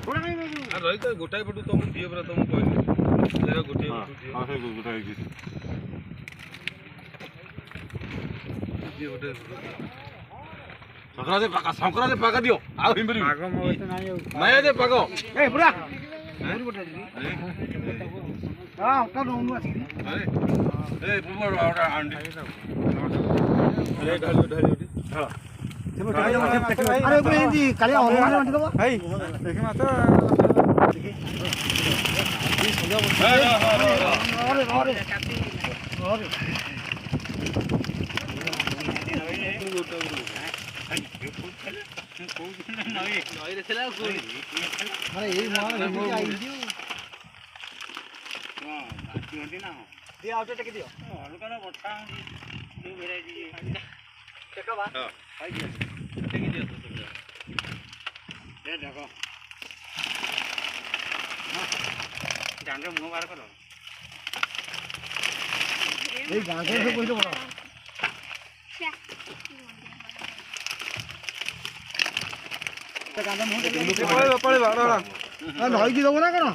रही तो गोटाए पटू तुम दिए परा तुम कहले गोटे हां से गोटाए की दिए गोटे संक्रांति पाका दियो आ हिमरी पागो मो तो नाही दे पागो ए बुढ़ा मोर गोटे दी हां का नो अरे ए बुमर आउटा आंडी अरे ढाली हां अरे कोई जी काले हनुमान बांटी दबो भाई देखे मा तो अरे नई रे थला कोई अरे ए मां मो आई दियो हां बाकी होती ना दे आउट टेक दियो हलका बठा दो वेराइटी टेका बा हां भाई टेक दियो तो दे देखो जान रे मुंह बाहर करो ए गांव से कोई तो बड़ा पड़े नई की दबो ना कौन